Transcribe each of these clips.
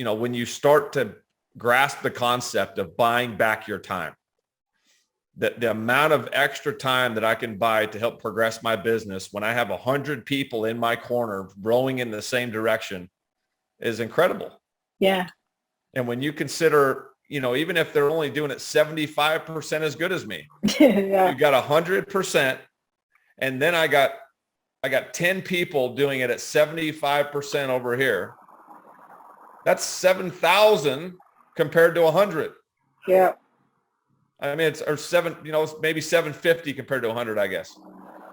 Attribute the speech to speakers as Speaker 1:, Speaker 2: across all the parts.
Speaker 1: when you start to grasp the concept of buying back your time, the amount of extra time that I can buy to help progress my business when I have 100 people in my corner rowing in the same direction is incredible.
Speaker 2: Yeah.
Speaker 1: And when you consider, even if they're only doing it 75% as good as me,
Speaker 2: Yeah.
Speaker 1: you got 100%. And then I got 10 people doing it at 75% over here. That's 7,000 compared to 100.
Speaker 2: Yeah.
Speaker 1: I mean, it's maybe 750 compared to 100, I guess.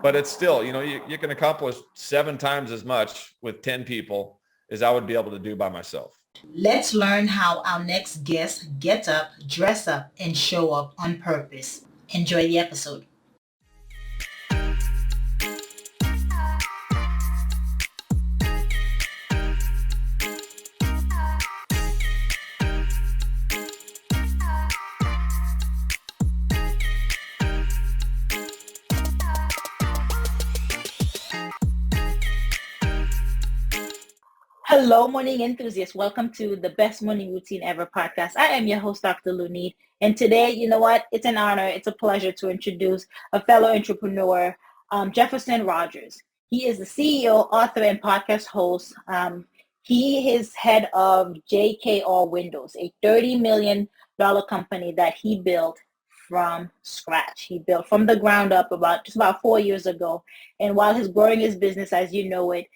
Speaker 1: But it's still, you can accomplish 7 times as much with 10 people as I would be able to do by myself.
Speaker 3: Let's learn how our next guest gets up, dress up, and show up on purpose. Enjoy the episode.
Speaker 2: Hello, morning enthusiasts. Welcome to the Best Morning Routine Ever podcast. I am your host, Dr. Lunid. And today, you know what? It's an honor. It's a pleasure to introduce a fellow entrepreneur, Jefferson Rogers. He is the CEO, author, and podcast host. He is head of JKR Windows, a $30 million company that he built from scratch. He built from the ground up about 4 years ago. And while he's growing his business as you know it,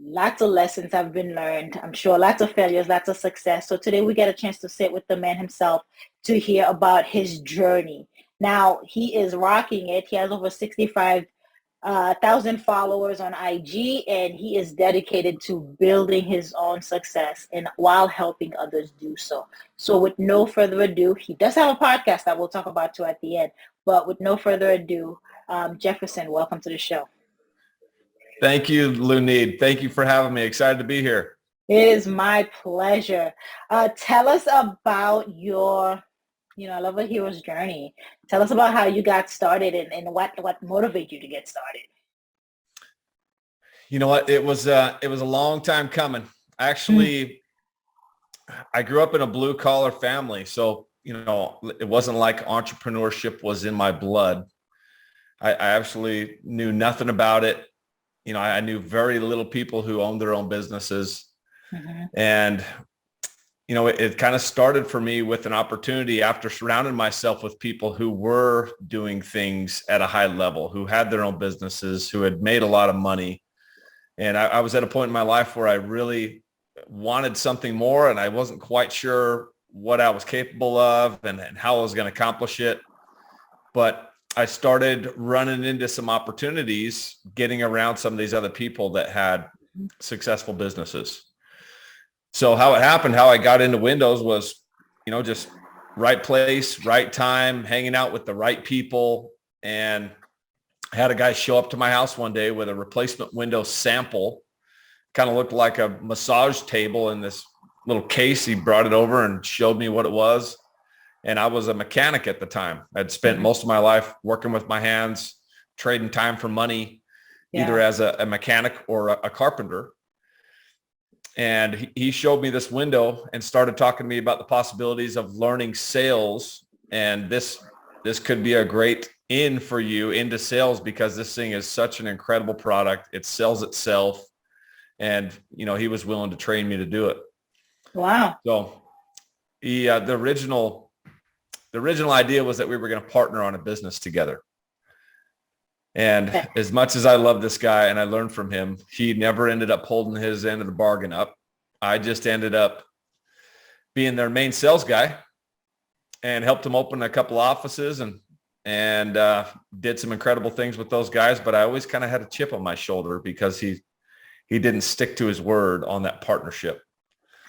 Speaker 2: lots of lessons have been learned. I'm sure lots of failures, lots of success. So today we get a chance to sit with the man himself to hear about his journey. Now, he is rocking it. He has over 65,000 followers on IG, and he is dedicated to building his own success and while helping others do so. So with no further ado, he does have a podcast that we'll talk about too at the end. But with no further ado, Jefferson, welcome to the show.
Speaker 1: Thank you, Lunid. Thank you for having me. Excited to be here.
Speaker 2: It is my pleasure. Tell us about your, I love a hero's journey. Tell us about how you got started and what motivated you to get started.
Speaker 1: You know what? It was a long time coming. Actually, I grew up in a blue collar family. So, it wasn't like entrepreneurship was in my blood. I actually knew nothing about it. I knew very little people who owned their own businesses.
Speaker 2: Mm-hmm.
Speaker 1: And, it kind of started for me with an opportunity after surrounding myself with people who were doing things at a high level, who had their own businesses, who had made a lot of money. And I was at a point in my life where I really wanted something more, and I wasn't quite sure what I was capable of and how I was going to accomplish it. But I started running into some opportunities getting around some of these other people that had successful businesses. So how it happened, how I got into Windows was, just right place, right time, hanging out with the right people. And I had a guy show up to my house one day with a replacement Windows sample, kind of looked like a massage table in this little case. He brought it over and showed me what it was. And I was a mechanic at the time. I'd spent most of my life working with my hands, trading time for money, either as a mechanic or a carpenter. And he showed me this window and started talking to me about the possibilities of learning sales. And this could be a great in for you into sales because this thing is such an incredible product. It sells itself. And, he was willing to train me to do it.
Speaker 2: Wow.
Speaker 1: So the original idea was that we were going to partner on a business together. And as much as I love this guy and I learned from him, he never ended up holding his end of the bargain up. I just ended up being their main sales guy and helped him open a couple offices and did some incredible things with those guys. But I always kind of had a chip on my shoulder because he didn't stick to his word on that partnership.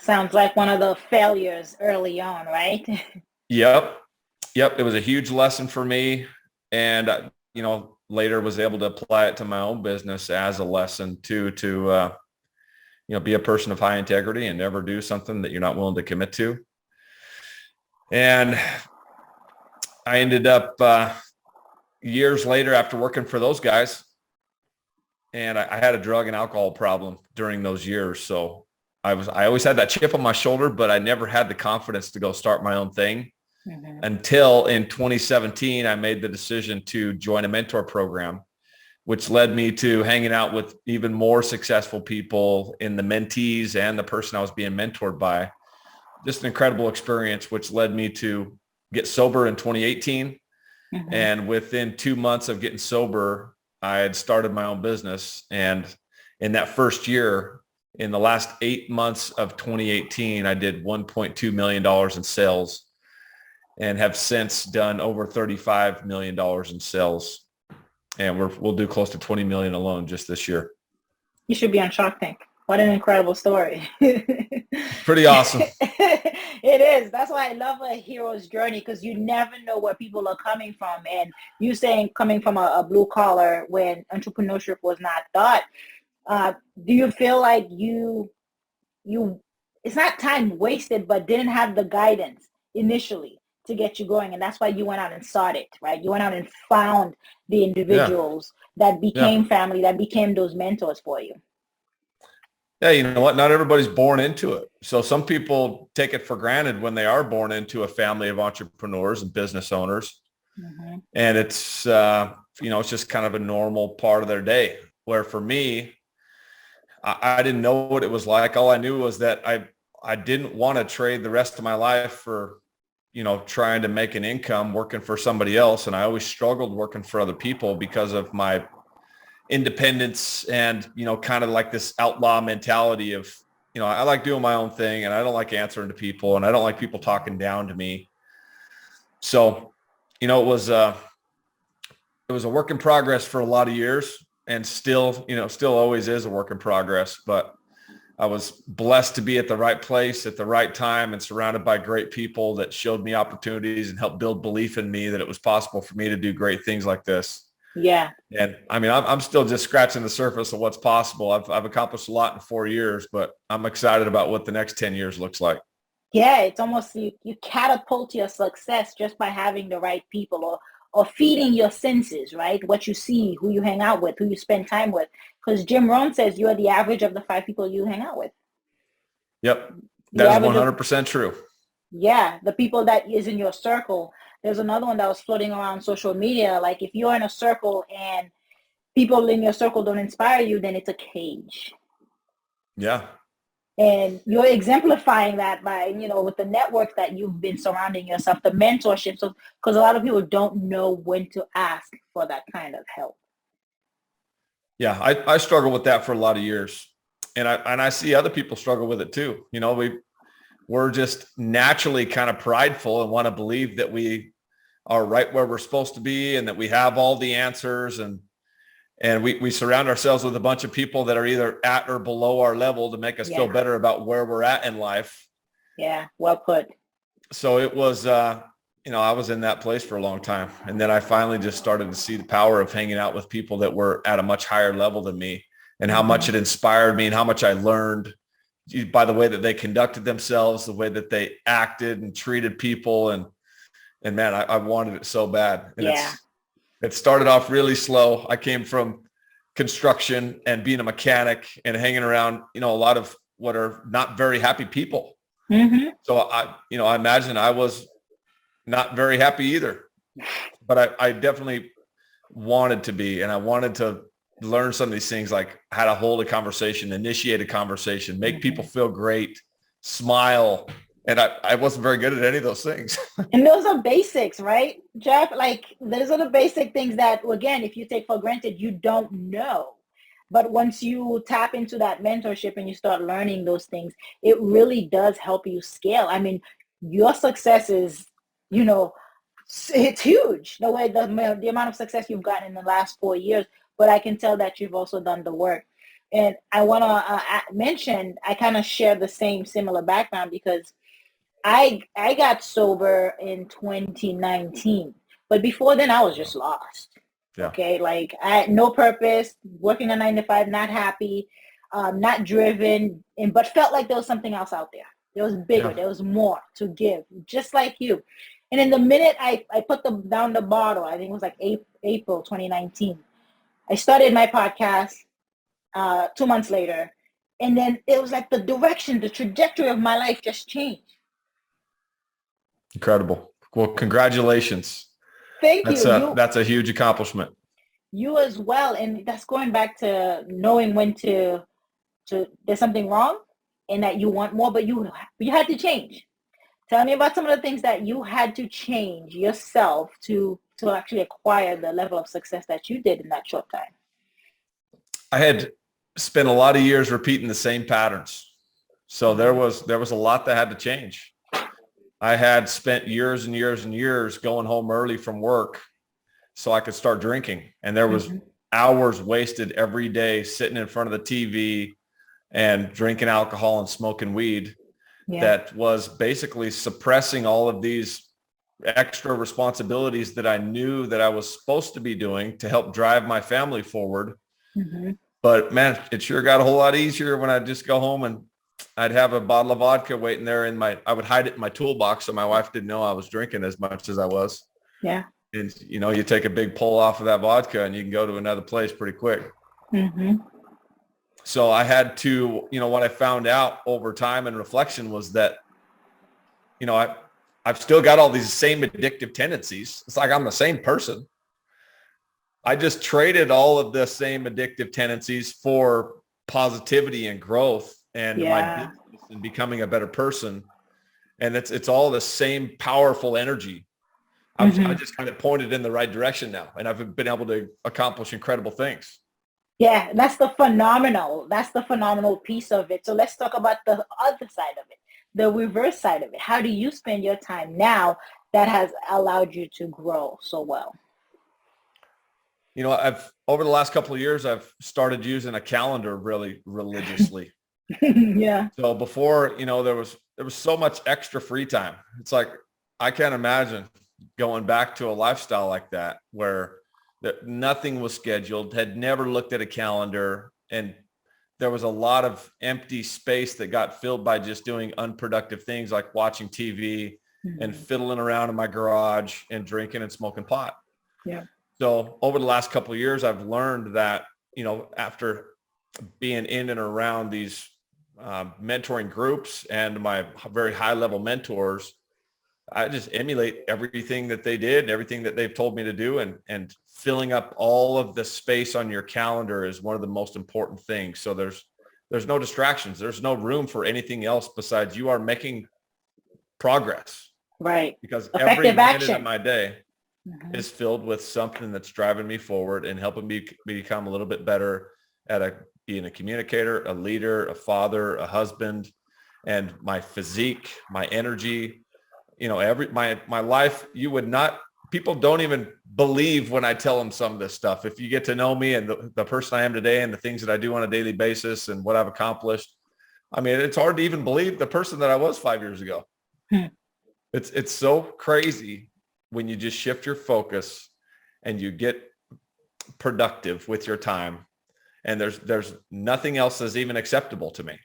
Speaker 2: Sounds like one of the failures early on, right?
Speaker 1: Yep. It was a huge lesson for me. And, later was able to apply it to my own business as a lesson to be a person of high integrity and never do something that you're not willing to commit to. And I ended up years later after working for those guys, and I had a drug and alcohol problem during those years. So I always had that chip on my shoulder, but I never had the confidence to go start my own thing
Speaker 2: Mm-hmm.
Speaker 1: until in 2017, I made the decision to join a mentor program, which led me to hanging out with even more successful people in the mentees and the person I was being mentored by. Just an incredible experience, which led me to get sober in 2018.
Speaker 2: Mm-hmm.
Speaker 1: And within 2 months of getting sober, I had started my own business. And in that first year, in the last 8 months of 2018, I did $1.2 million in sales and have since done over $35 million in sales. And we'll do close to 20 million alone just this year.
Speaker 2: You should be on Shark Tank. What an incredible story.
Speaker 1: Pretty awesome.
Speaker 2: It is. That's why I love a hero's journey, because you never know where people are coming from. And you saying coming from a blue collar when entrepreneurship was not thought, do you feel like you it's not time wasted, but didn't have the guidance initially to get you going, and that's why you went out and started, right? You went out and found the individuals that became family, that became those mentors for you.
Speaker 1: Yeah, you know what? Not everybody's born into it. So some people take it for granted when they are born into a family of entrepreneurs and business owners.
Speaker 2: Mm-hmm.
Speaker 1: And it's, it's just kind of a normal part of their day. Where for me, I didn't know what it was like. All I knew was that I didn't want to trade the rest of my life for, trying to make an income working for somebody else. And I always struggled working for other people because of my independence and, kind of like this outlaw mentality of, I like doing my own thing and I don't like answering to people and I don't like people talking down to me. So, it was a work in progress for a lot of years and still always is a work in progress, but I was blessed to be at the right place at the right time and surrounded by great people that showed me opportunities and helped build belief in me that it was possible for me to do great things like this.
Speaker 2: Yeah.
Speaker 1: And I mean, I'm still just scratching the surface of what's possible. I've accomplished a lot in 4 years, but I'm excited about what the next 10 years looks like.
Speaker 2: Yeah. It's almost, you catapult your success just by having the right people or feeding your senses, right? What you see, who you hang out with, who you spend time with. Because Jim Rohn says you are the average of the 5 people you hang out with.
Speaker 1: Yep. That is 100% true.
Speaker 2: Yeah. The people that is in your circle. There's another one that was floating around social media. Like if you're in a circle and people in your circle don't inspire you, then it's a cage.
Speaker 1: Yeah.
Speaker 2: And you're exemplifying that by, with the network that you've been surrounding yourself, the mentorship. So, because a lot of people don't know when to ask for that kind of help.
Speaker 1: Yeah, I struggle with that for a lot of years, and I see other people struggle with it too. We're just naturally kind of prideful and want to believe that we are right where we're supposed to be and that we have all the answers, and we surround ourselves with a bunch of people that are either at or below our level to make us feel better about where we're at in life.
Speaker 2: Yeah, well put.
Speaker 1: So it was, I was in that place for a long time. And then I finally just started to see the power of hanging out with people that were at a much higher level than me and how much it inspired me and how much I learned by the way that they conducted themselves, the way that they acted and treated people. And man, I wanted it so bad. And it started off really slow. I came from construction and being a mechanic and hanging around, a lot of what are not very happy people.
Speaker 2: Mm-hmm.
Speaker 1: So I imagine I was not very happy either, but I definitely wanted to be, and I wanted to learn some of these things, like how to hold a conversation, initiate a conversation, make people feel great, smile. And I wasn't very good at any of those things.
Speaker 2: And those are basics, right, Jeff? Like those are the basic things that, again, if you take for granted, you don't know. But once you tap into that mentorship and you start learning those things, it really does help you scale. I mean, your success is, it's huge, the amount of success you've gotten in the last 4 years. But I can tell that you've also done the work. And I want to mention, I kind of share the similar background because I got sober in 2019. But before then, I was just lost. Yeah. Okay, like I had no purpose, working a 9 to 5, not happy, not driven, but felt like there was something else out there. There was bigger, there was more to give, just like you. And in the minute I put down the bottle, I think it was like April 2019, I started my podcast 2 months later, And then it was like the direction, the trajectory of my life just changed.
Speaker 1: Incredible. Well, congratulations.
Speaker 2: Thank
Speaker 1: That's
Speaker 2: you.
Speaker 1: that's a huge accomplishment.
Speaker 2: You as well. And that's going back to knowing when to there's something wrong and that you want more, but you had to change. Tell me about some of the things that you had to change yourself to actually acquire the level of success that you did in that short time.
Speaker 1: I had spent a lot of years repeating the same patterns. So there was a lot that had to change. I had spent years and years and years going home early from work so I could start drinking. And there was hours wasted every day sitting in front of the TV and drinking alcohol and smoking weed that was basically suppressing all of these extra responsibilities that I knew that I was supposed to be doing to help drive my family forward. But man, it sure got a whole lot easier when I'd just go home and I'd have a bottle of vodka waiting there I would hide it in my toolbox so my wife didn't know I was drinking as much as I was.
Speaker 2: Yeah.
Speaker 1: And, you take a big pull off of that vodka and you can go to another place pretty quick. So I had to, what I found out over time and reflection was that, I've still got all these same addictive tendencies. It's like I'm the same person. I just traded all of the same addictive tendencies for positivity and growth and my business and becoming a better person. And it's all the same powerful energy. I just kind of pointed in the right direction now, and I've been able to accomplish incredible things.
Speaker 2: Yeah, that's the phenomenal piece of it. So let's talk about the other side of it, the reverse side of it. How do you spend your time now that has allowed you to grow so well?
Speaker 1: Over the last couple of years, I've started using a calendar really religiously.
Speaker 2: Yeah.
Speaker 1: So before, there was so much extra free time. It's like, I can't imagine going back to a lifestyle like that where nothing was scheduled, had never looked at a calendar, and there was a lot of empty space that got filled by just doing unproductive things like watching TV and fiddling around in my garage and drinking and smoking pot.
Speaker 2: Yeah.
Speaker 1: So over the last couple of years, I've learned that, after being in and around these mentoring groups and my very high level mentors, I just emulate everything that they did, everything that they've told me to do, and filling up all of the space on your calendar is one of the most important things. So there's no distractions. There's no room for anything else besides you are making progress.
Speaker 2: Right.
Speaker 1: Because
Speaker 2: effective
Speaker 1: every
Speaker 2: action
Speaker 1: minute of my day is filled with something that's driving me forward and helping me become a little bit better at being a communicator, a leader, a father, a husband, and my physique, my energy. My life, people don't even believe when I tell them some of this stuff. If you get to know me and the person I am today and the things that I do on a daily basis and what I've accomplished, it's hard to even believe the person that I was 5 years ago. It's so crazy when you just shift your focus and you get productive with your time. And there's nothing else that's even acceptable to me.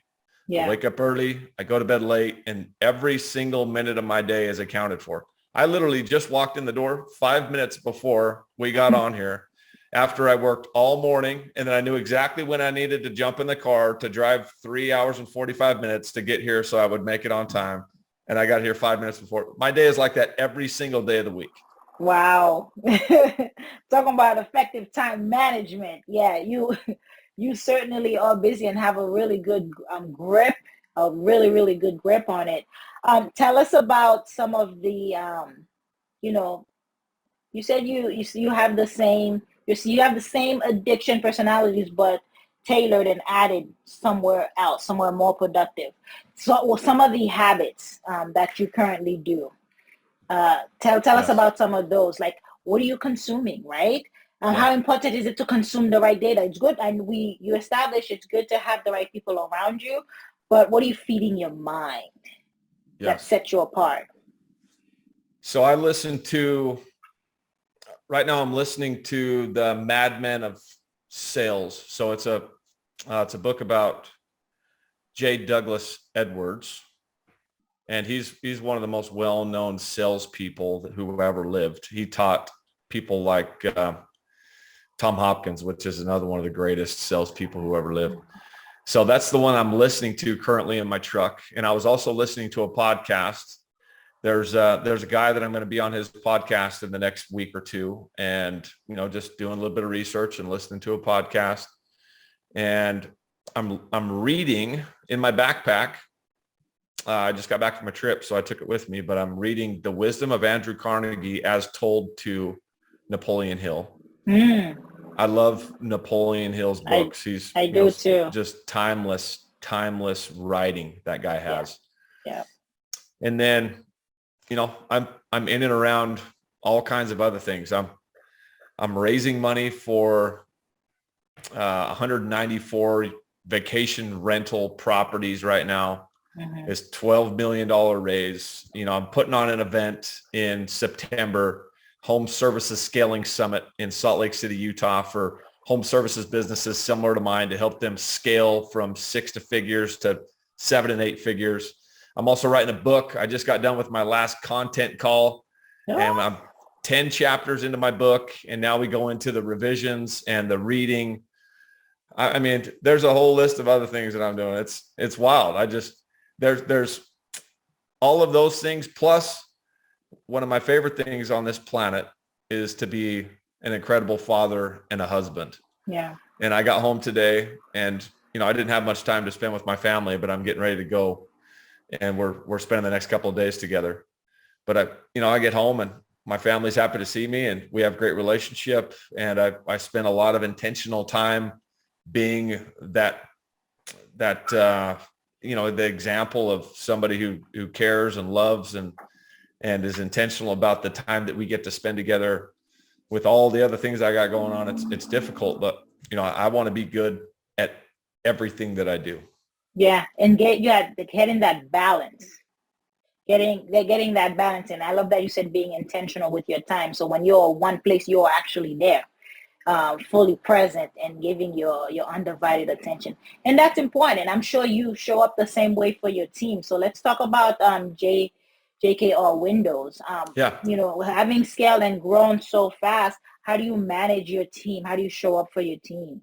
Speaker 2: Yeah.
Speaker 1: I wake up early, I go to bed late, and every single minute of my day is accounted for. I literally just walked in the door 5 minutes before we got on here after I worked all morning, and then I knew exactly when I needed to jump in the car to drive 3 hours and 45 minutes to get here so I would make it on time. And I got here 5 minutes before. My day is like that every single day of the week.
Speaker 2: Wow. Talking about effective time management. Yeah, you certainly are busy and have a really good grip, a really, really good grip on it. Tell us about some of the, you said you have the same, you have the same addiction personalities, but tailored and added somewhere else, somewhere more productive. So, some of the habits that you currently do. Tell us about some of those. Like, what are you consuming, right? How important is it to consume the right data? It's good, and you establish it's good to have the right people around you, but what are you feeding your mind that sets you apart?
Speaker 1: So right now I'm listening to the Mad Men of Sales. So it's a book about J. Douglas Edwards. And he's one of the most well-known salespeople who ever lived. He taught people like Tom Hopkins, which is another one of the greatest salespeople who ever lived. So that's the one I'm listening to currently in my truck. And I was also listening to a podcast. There's a guy that I'm going to be on his podcast in the next week or two, and just doing a little bit of research and listening to a podcast. And I'm reading in my backpack. I just got back from a trip, so I took it with me, but I'm reading The Wisdom of Andrew Carnegie as told to Napoleon Hill. I love Napoleon Hill's books.
Speaker 2: I do too.
Speaker 1: Just timeless writing that guy has.
Speaker 2: Yeah.
Speaker 1: And then, I'm in and around all kinds of other things. I'm raising money for 194 vacation rental properties right now. It's $12 million raise. I'm putting on an event in September, Home Services Scaling Summit in Salt Lake City, Utah, for home services businesses similar to mine to help them scale from 6 figures to 7 and 8 figures. I'm also writing a book. I just got done with my last content call, and I'm 10 chapters into my book. And now we go into the revisions and the reading. I mean, there's a whole list of other things that I'm doing. It's wild. There's all of those things. Plus, one of my favorite things on this planet is to be an incredible father and a husband.
Speaker 2: Yeah. And
Speaker 1: I got home today, and, I didn't have much time to spend with my family, but I'm getting ready to go, and we're spending the next couple of days together. But I get home and my family's happy to see me, and we have a great relationship. And I spend a lot of intentional time being that the example of somebody who cares and loves and is intentional about the time that we get to spend together. With all the other things I got going on, it's difficult, but I want to be good at everything that I do.
Speaker 2: Yeah, and getting that balance, getting that balance. And I love that you said being intentional with your time. So when you're one place, you're actually there. Fully present and giving your undivided attention. And that's important. I'm sure you show up the same way for your team. So let's talk about JKR Windows. Having scaled and grown so fast, how do you manage your team? How do you show up for your team?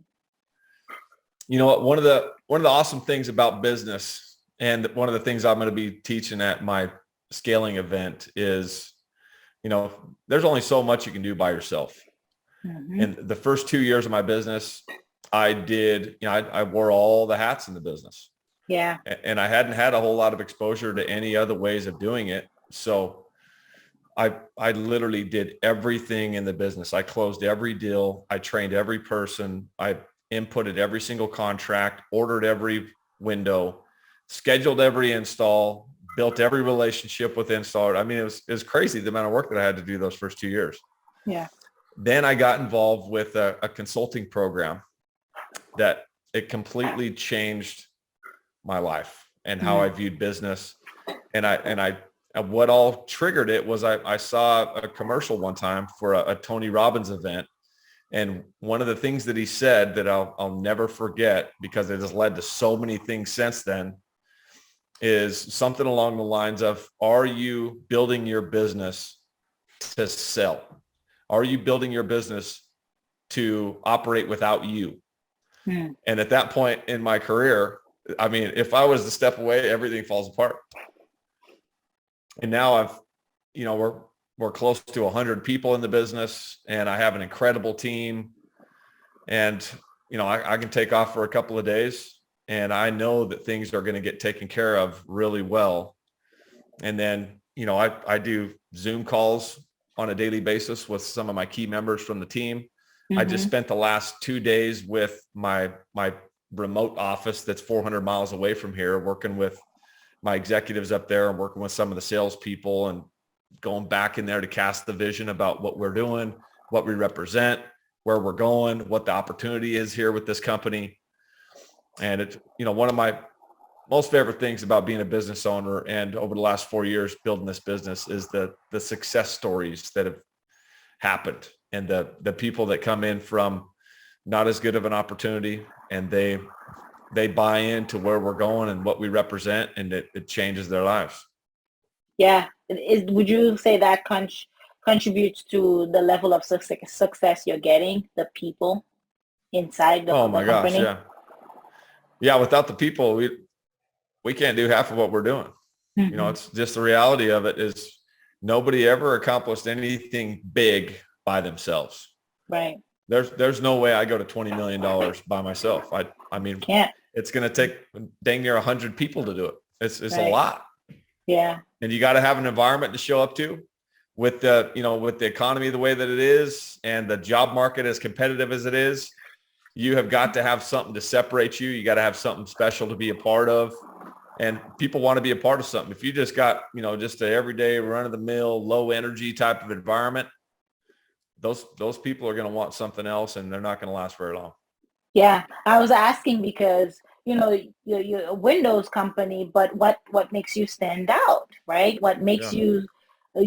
Speaker 1: One of the awesome things about business, and one of the things I'm going to be teaching at my scaling event is, there's only so much you can do by yourself. And the first 2 years of my business, I wore all the hats in the business.
Speaker 2: Yeah.
Speaker 1: And I hadn't had a whole lot of exposure to any other ways of doing it. So I literally did everything in the business. I closed every deal. I trained every person. I inputted every single contract, ordered every window, scheduled every install, built every relationship with installer. I mean, it was crazy the amount of work that I had to do those first 2 years.
Speaker 2: Yeah.
Speaker 1: Then I got involved with a consulting program that it completely changed my life and how I viewed business. And what all triggered it was I saw a commercial one time for a Tony Robbins event. And one of the things that he said that I'll never forget, because it has led to so many things since then, is something along the lines of, are you building your business to sell? Are you building your business to operate without you? And at that point in my career, I mean, if I was to step away, everything falls apart. And now we're close to 100 people in the business, and I have an incredible team. And, I can take off for a couple of days, and I know that things are going to get taken care of really well. And then, I do Zoom calls on a daily basis with some of my key members from the team. I just spent the last 2 days with my remote office that's 400 miles away from here, working with my executives up there and working with some of the salespeople and going back in there to cast the vision about what we're doing, what we represent, where we're going, what the opportunity is here with this company. And it's, one of my most favorite things about being a business owner and over the last 4 years building this business is the success stories that have happened, and the people that come in from not as good of an opportunity, and they buy into where we're going and what we represent, and it changes their lives.
Speaker 2: Yeah. Would you say that contributes to the level of success you're getting, the people inside the company?
Speaker 1: Oh my gosh, yeah. Yeah, without the people, we can't do half of what we're doing.
Speaker 2: Mm-hmm.
Speaker 1: You know, it's just the reality of it is nobody ever accomplished anything big by themselves.
Speaker 2: Right.
Speaker 1: There's no way I go to $20 million by myself. I mean,
Speaker 2: Can't.
Speaker 1: it's going to take dang near 100 people to do it. It's
Speaker 2: Right.
Speaker 1: a lot.
Speaker 2: Yeah.
Speaker 1: And you got to have an environment to show up to with the, you know, with the economy the way that it is and the job market as competitive as it is. You have got to have something to separate you. You got to have something special to be a part of. And people want to be a part of something. If you just got, you know, just an everyday run of the mill, low energy type of environment, those people are going to want something else and they're not going to last very long.
Speaker 2: Yeah. I was asking because, you know, you're a Windows company, but what makes you stand out, right? What makes you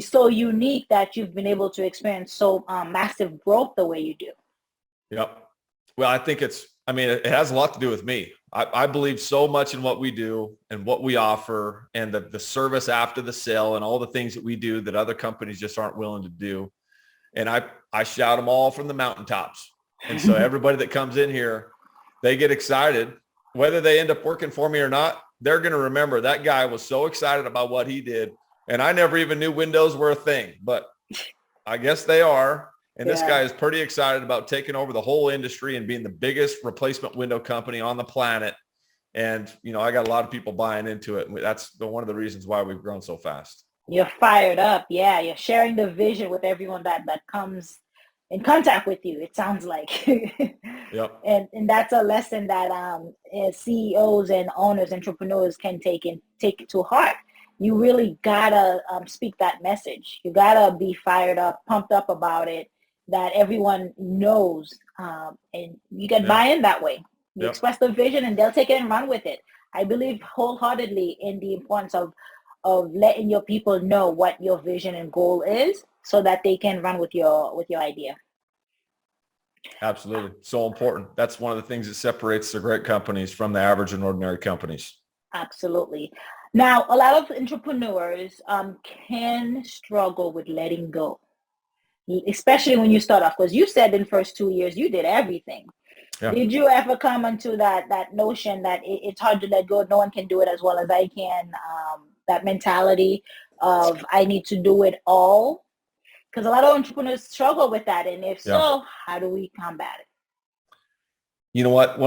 Speaker 2: so unique that you've been able to experience so massive growth the way you do?
Speaker 1: Yep. Well, I think it has a lot to do with me. I believe so much in what we do and what we offer and the service after the sale and all the things that we do that other companies just aren't willing to do. And I shout them all from the mountaintops. And so everybody that comes in here, they get excited. Whether they end up working for me or not, they're going to remember that guy was so excited about what he did. And I never even knew Windows were a thing, but I guess they are. And this guy is pretty excited about taking over the whole industry and being the biggest replacement window company on the planet. And, you know, I got a lot of people buying into it. That's one of the reasons why we've grown so fast.
Speaker 2: You're fired up. Yeah. You're sharing the vision with everyone that comes in contact with you, it sounds like.
Speaker 1: Yep.
Speaker 2: And that's a lesson that CEOs and owners, entrepreneurs can take it to heart. You really gotta speak that message. You gotta be fired up, pumped up about it, that everyone knows, and you get buy-in that way. You express the vision and they'll take it and run with it. I believe wholeheartedly in the importance of letting your people know what your vision and goal is so that they can run with your idea.
Speaker 1: Absolutely. So important. That's one of the things that separates the great companies from the average and ordinary companies.
Speaker 2: Absolutely. Now, a lot of entrepreneurs can struggle with letting go, especially when you start off, because you said in the first 2 years you did everything. Yeah. Did you ever come into that notion that it's hard to let go, no one can do it as well as I can, that mentality of I need to do it all? Because a lot of entrepreneurs struggle with that, and if so, how do we combat it?
Speaker 1: You know what?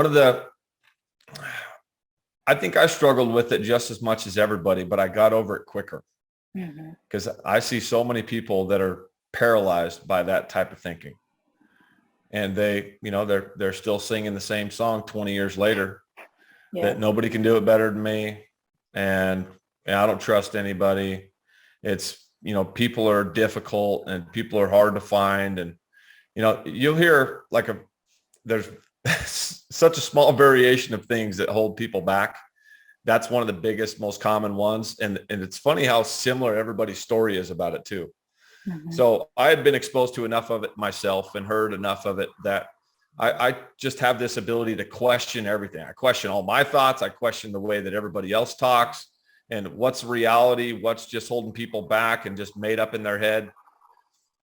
Speaker 1: I think I struggled with it just as much as everybody, but I got over it quicker because I see so many people that are paralyzed by that type of thinking. And they, you know, they're still singing the same song 20 years later that nobody can do it better than me. And I don't trust anybody. It's, you know, people are difficult and people are hard to find. And, you know, you'll hear there's such a small variation of things that hold people back. That's one of the biggest, most common ones. And it's funny how similar everybody's story is about it too. So I had been exposed to enough of it myself and heard enough of it that I just have this ability to question everything. I question all my thoughts. I question the way that everybody else talks and what's reality, what's just holding people back and just made up in their head.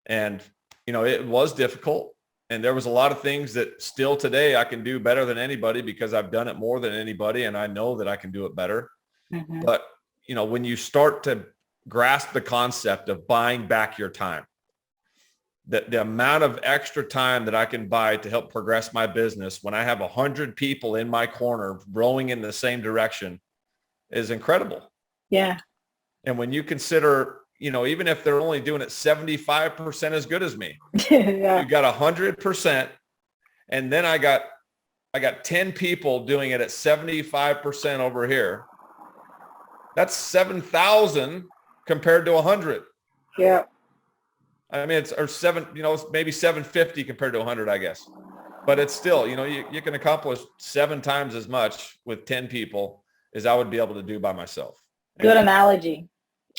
Speaker 1: And, you know, it was difficult. And there was a lot of things that still today I can do better than anybody because I've done it more than anybody. And I know that I can do it better. But, you know, when you start to grasp the concept of buying back your time, the amount of extra time that I can buy to help progress my business when I have 100 people in my corner rowing in the same direction is incredible.
Speaker 2: Yeah. And
Speaker 1: when you consider, you know, even if they're only doing it 75% as good as me, you got 100%. And then I got 10 people doing it at 75% over here. That's 7,000 compared to 100.
Speaker 2: Yeah.
Speaker 1: I mean, it's maybe 750 compared to 100, I guess. But it's still, you know, you can accomplish 7 times as much with 10 people as I would be able to do by myself.
Speaker 2: Good analogy.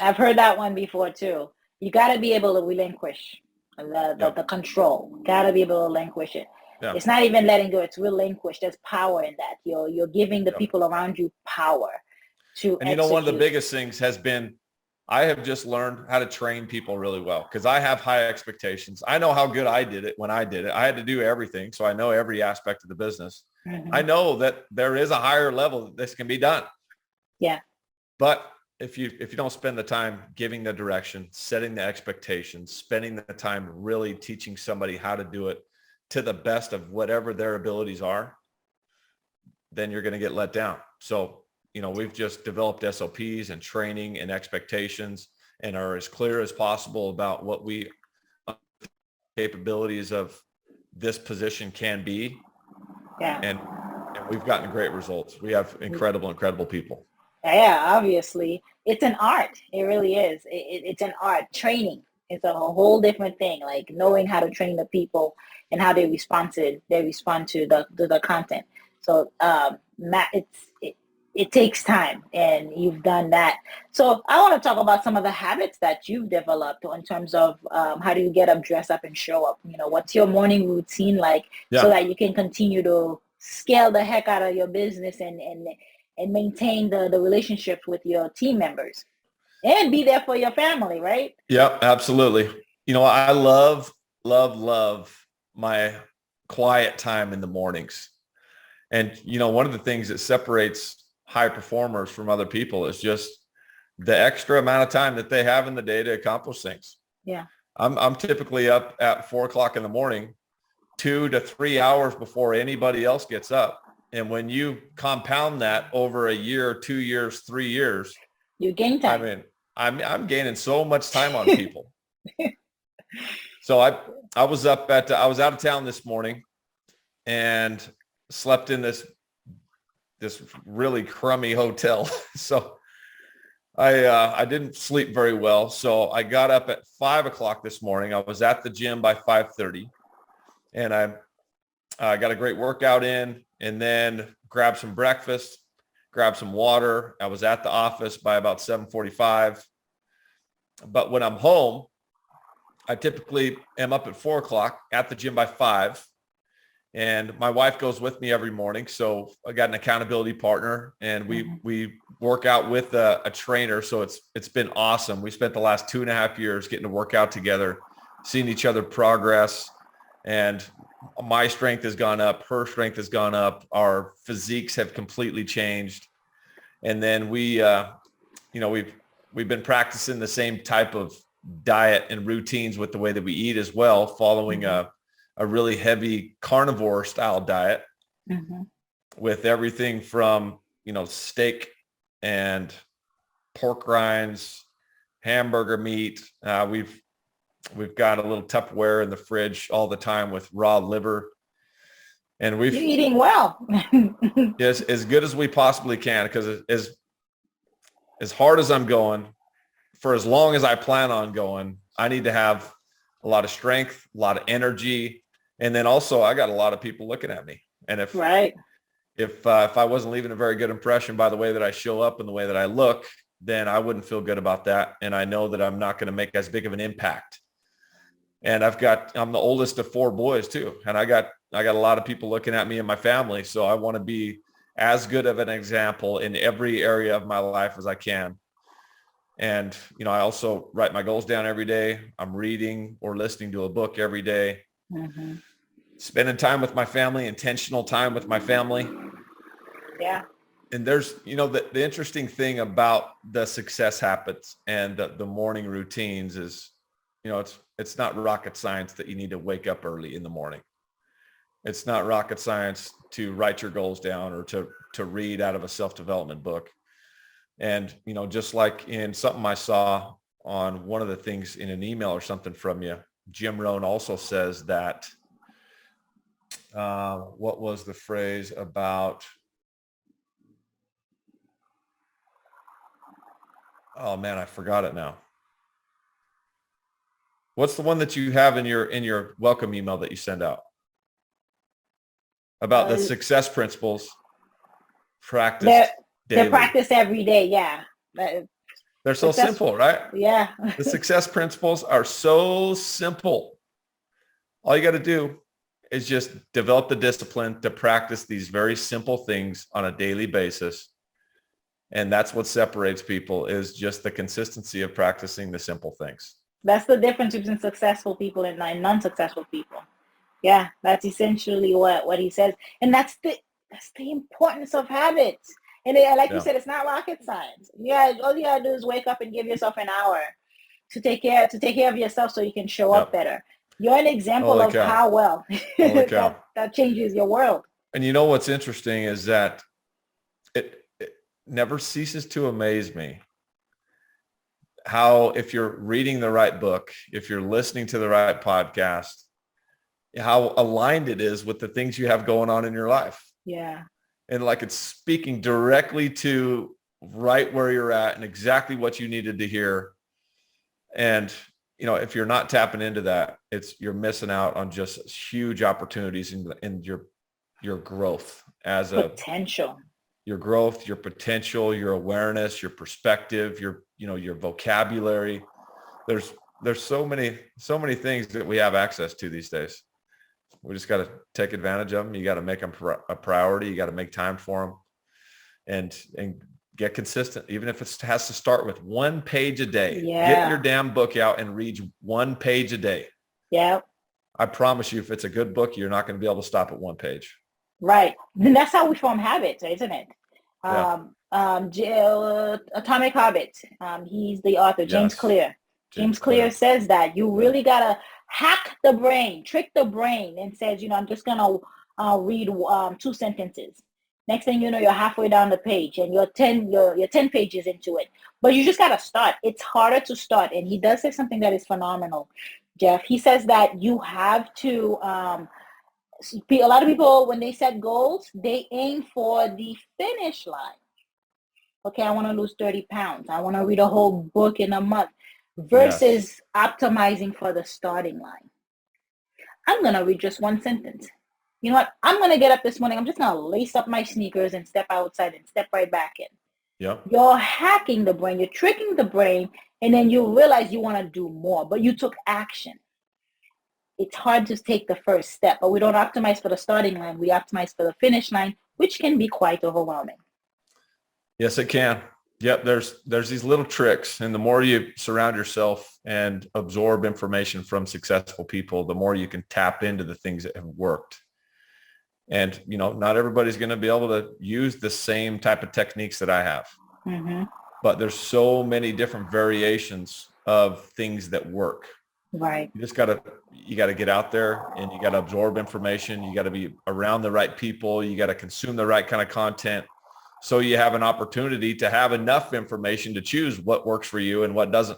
Speaker 2: I've heard that one before too. You got to be able to relinquish the control. Got to be able to relinquish it. Yeah. It's not even letting go. It's relinquish. There's power in that. You're giving the people around you power to execute.
Speaker 1: You know, one of the biggest things has been I have just learned how to train people really well because I have high expectations. I know how good I did it when I did it. I had to do everything. So I know every aspect of the business. I know that there is a higher level that this can be done.
Speaker 2: Yeah.
Speaker 1: But if you don't spend the time giving the direction, setting the expectations, spending the time really teaching somebody how to do it to the best of whatever their abilities are, then you're going to get let down. So, we've just developed SOPs and training and expectations and are as clear as possible about what we capabilities of this position can be.
Speaker 2: Yeah.
Speaker 1: And we've gotten great results. We have incredible people.
Speaker 2: Yeah, obviously. It's an art. It really is. It's an art. Training. It's a whole different thing. Like knowing how to train the people and how they respond to the content. So Matt, it takes time, and you've done that. So I want to talk about some of the habits that you've developed in terms of how do you get up, dress up, and show up. What's your morning routine like, so that you can continue to scale the heck out of your business and maintain the relationship with your team members and be there for your family, right?
Speaker 1: Yep, absolutely. I love my quiet time in the mornings. And, one of the things that separates high performers from other people is just the extra amount of time that they have in the day to accomplish things.
Speaker 2: Yeah.
Speaker 1: I'm typically up at 4:00 in the morning, 2 to 3 hours before anybody else gets up. And when you compound that over a year, 2 years, 3 years,
Speaker 2: you gain time.
Speaker 1: I mean, I'm gaining so much time on people. So I was out of town this morning and slept in this really crummy hotel. So I didn't sleep very well. So I got up at 5:00 this morning. I was at the gym by 5:30, and I got a great workout in, and then grabbed some breakfast, grabbed some water. I was at the office by about 7:45. But when I'm home, I typically am up at 4:00 at the gym by 5. And my wife goes with me every morning. So I got an accountability partner, and we work out with a trainer. So it's been awesome. We spent the last 2.5 years getting to work out together, seeing each other progress. And my strength has gone up. Her strength has gone up. Our physiques have completely changed. And then we've been practicing the same type of diet and routines with the way that we eat as well, following a really heavy carnivore style diet with everything from, steak and pork rinds, hamburger meat. We've got a little Tupperware in the fridge all the time with raw liver. And
Speaker 2: You're eating well.
Speaker 1: as good as we possibly can, because as hard as I'm going, for as long as I plan on going, I need to have a lot of strength, a lot of energy. And then also I got a lot of people looking at me. And if I wasn't leaving a very good impression by the way that I show up and the way that I look, then I wouldn't feel good about that. And I know that I'm not going to make as big of an impact. And I'm the oldest of 4 boys too. And I got a lot of people looking at me and my family. So I want to be as good of an example in every area of my life as I can. And, I also write my goals down every day. I'm reading or listening to a book every day. Spending time with my family, intentional time with my family.
Speaker 2: Yeah.
Speaker 1: And there's, the interesting thing about the success habits and the morning routines is, it's not rocket science that you need to wake up early in the morning. It's not rocket science to write your goals down or to read out of a self-development book. And, just like in something I saw on one of the things in an email or something from you, Jim Rohn also says that, what was the phrase about, oh man, I forgot it now. What's the one that you have in your welcome email that you send out about the success principles practiced daily?
Speaker 2: They're practiced every day. Yeah.
Speaker 1: They're so simple, right?
Speaker 2: Yeah.
Speaker 1: The success principles are so simple. All you got to do is just develop the discipline to practice these very simple things on a daily basis. And that's what separates people, is just the consistency of practicing the simple things.
Speaker 2: That's the difference between successful people and non-successful people. Yeah, that's essentially what he says. And that's That's the importance of habits. And like you said, it's not rocket science. Yeah, all you gotta do is wake up and give yourself an hour to take care of yourself so you can show up better. You're an example of how well that changes your world.
Speaker 1: And you know what's interesting is that it never ceases to amaze me how, if you're reading the right book, if you're listening to the right podcast, how aligned it is with the things you have going on in your life.
Speaker 2: Yeah.
Speaker 1: And like it's speaking directly to right where you're at and exactly what you needed to hear. And, you know, if you're not tapping into that, you're missing out on just huge opportunities in your growth as your growth, your potential, your awareness, your perspective, your vocabulary. There's so many things that we have access to these days. We just got to take advantage of them. You got to make them a priority. You got to make time for them and get consistent. Even if it has to start with 1 page a day, get your damn book out and read 1 page a day.
Speaker 2: Yeah.
Speaker 1: I promise you, if it's a good book, you're not going to be able to stop at 1 page.
Speaker 2: Right. And that's how we form habits, isn't it? Atomic Habits. He's the author, James Clear. James Clear says that you really got to hack the brain, trick the brain, and says, I'm just going to read 2 sentences. Next thing you know, you're halfway down the page and you're 10 pages into it. But you just got to start. It's harder to start. And he does say something that is phenomenal, Jeff. He says that you have to, a lot of people, when they set goals, they aim for the finish line. Okay, I want to lose 30 pounds. I want to read a whole book in a month. Versus optimizing for the starting line. I'm going to read just 1 sentence. You know what? I'm going to get up this morning. I'm just going to lace up my sneakers and step outside and step right back in.
Speaker 1: Yeah.
Speaker 2: You're hacking the brain. You're tricking the brain. And then you realize you want to do more, but you took action. It's hard to take the first step, but we don't optimize for the starting line. We optimize for the finish line, which can be quite overwhelming.
Speaker 1: Yes, it can. Yep, there's these little tricks, and the more you surround yourself and absorb information from successful people, the more you can tap into the things that have worked. And, not everybody's going to be able to use the same type of techniques that I have.
Speaker 2: Mm-hmm.
Speaker 1: But there's so many different variations of things that work.
Speaker 2: Right.
Speaker 1: You got to get out there and you got to absorb information. You got to be around the right people. You got to consume the right kind of content. So you have an opportunity to have enough information to choose what works for you and what doesn't.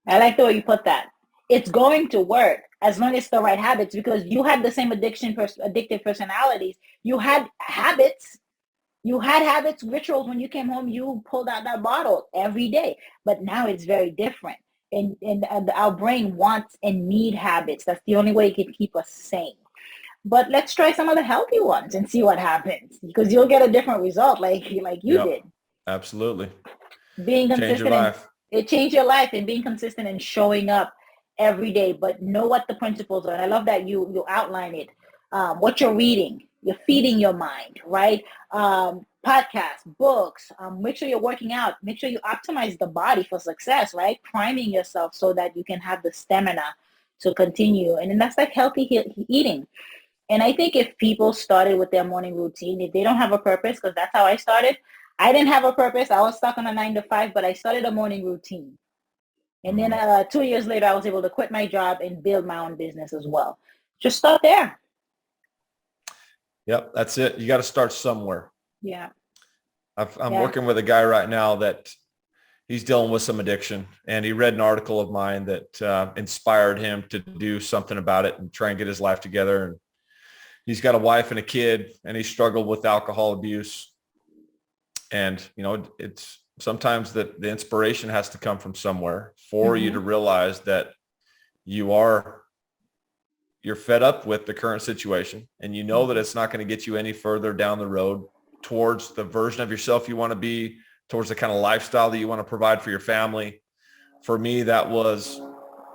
Speaker 2: I like the way you put that. It's going to work as long as it's the right habits, because you had the same addictive personalities. You had habits. Rituals. When you came home, you pulled out that bottle every day. But now it's very different. And our brain wants and need habits. That's the only way it can keep us sane. But let's try some of the healthy ones and see what happens, because you'll get a different result like you did.
Speaker 1: Absolutely.
Speaker 2: Being consistent.
Speaker 1: Change your life.
Speaker 2: It changed your life, and being consistent and showing up every day, but know what the principles are. And I love that you outline it. What you're reading, you're feeding your mind, right? Podcasts, books, make sure you're working out. Make sure you optimize the body for success, right? Priming yourself so that you can have the stamina to continue. And then that's like healthy eating. And I think if people started with their morning routine, if they don't have a purpose, because that's how I started. I didn't have a purpose. I was stuck on a 9 to 5, but I started a morning routine. And then 2 years later, I was able to quit my job and build my own business as well. Just start there.
Speaker 1: Yep, that's it. You got to start somewhere.
Speaker 2: Yeah.
Speaker 1: I'm working with a guy right now that he's dealing with some addiction, and he read an article of mine that inspired him to do something about it and try and get his life together. And he's got a wife and a kid, and he struggled with alcohol abuse. And, it's sometimes that the inspiration has to come from somewhere for you to realize that you're fed up with the current situation, and that it's not going to get you any further down the road towards the version of yourself you want to be, towards the kind of lifestyle that you want to provide for your family. For me, that was,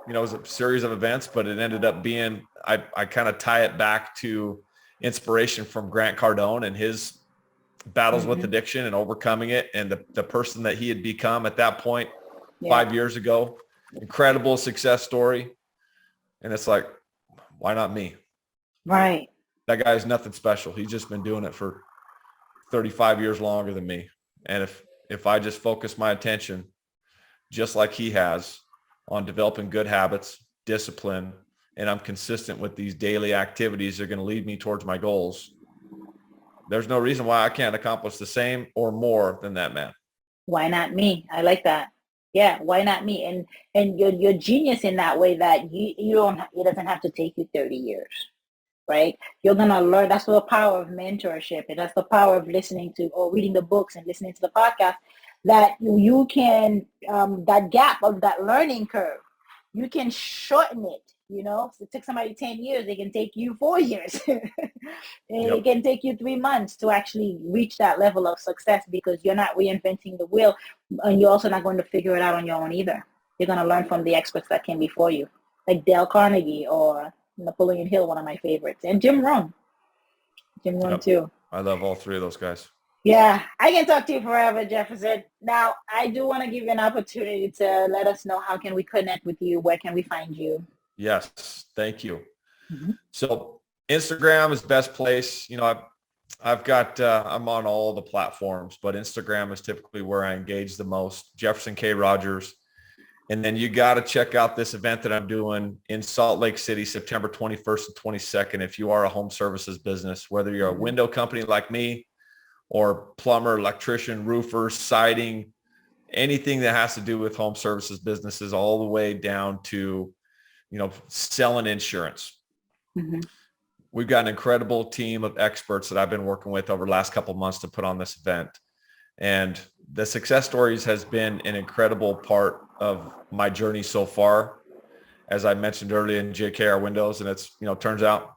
Speaker 1: it was a series of events, but it ended up being, I kind of tie it back to inspiration from Grant Cardone and his battles with addiction and overcoming it, and the person that he had become at that point 5 years ago. Incredible success story. And it's like, why not me?
Speaker 2: Right.
Speaker 1: That guy is nothing special. He's just been doing it for 35 years longer than me. And if I just focus my attention, just like he has, on developing good habits, discipline, and I'm consistent with these daily activities that are going to lead me towards my goals, there's no reason why I can't accomplish the same or more than that man.
Speaker 2: Why not me? I like that. Yeah, why not me? And you're genius in that way that you don't, it doesn't have to take you 30 years, right? You're gonna learn. That's the power of mentorship, and that's the power of listening to or reading the books and listening to the podcast. That you can that gap of that learning curve, you can shorten it. You know, so it took somebody 10 years, it can take you 4 years. It can take you 3 months to actually reach that level of success because you're not reinventing the wheel, and you're also not going to figure it out on your own either. You're going to learn from the experts that came before you, like Dale Carnegie or Napoleon Hill, one of my favorites, and Jim Rohn. Jim Rohn too.
Speaker 1: I love all three of those guys.
Speaker 2: Yeah, I can talk to you forever, Jefferson. Now, I do want to give you an opportunity to let us know how can we connect with you, where can we find you?
Speaker 1: Yes, thank you. Mm-hmm. So Instagram is best place. You know, I've got, I'm on all the platforms, but Instagram is typically where I engage the most. Jefferson K. Rogers. And then you got to check out this event that I'm doing in Salt Lake City, September 21st and 22nd. If you are a home services business, whether you're a window company like me or plumber, electrician, roofer, siding, anything that has to do with home services businesses, all the way down to, you know, selling insurance. Mm-hmm. We've got an incredible team of experts that I've been working with over the last couple of months to put on this event. And the success stories has been an incredible part of my journey so far. As I mentioned earlier in JKR Windows, and it's, you know, turns out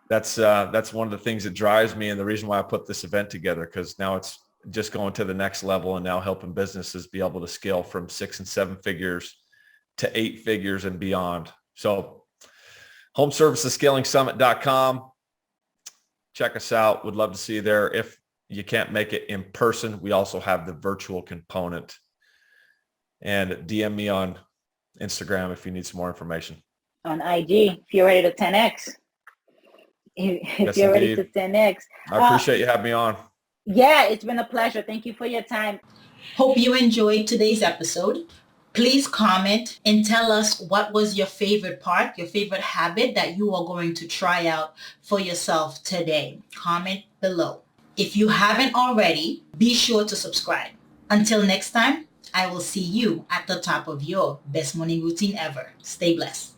Speaker 1: that's one of the things that drives me and the reason why I put this event together, because now it's just going to the next level and now helping businesses be able to scale from 6 and 7 figures to 8 figures and beyond. So homeservicesscalingsummit.com. Check us out. Would love to see you there. If you can't make it in person, we also have the virtual component. And DM me on Instagram if you need some more information.
Speaker 2: On IG, if you're ready to 10X. If you're ready to 10X.
Speaker 1: I appreciate you having me on.
Speaker 2: Yeah, it's been a pleasure. Thank you for your time.
Speaker 3: Hope you enjoyed today's episode. Please comment and tell us what was your favorite part, your favorite habit that you are going to try out for yourself today. Comment below. If you haven't already, be sure to subscribe. Until next time, I will see you at the top of your best morning routine ever. Stay blessed.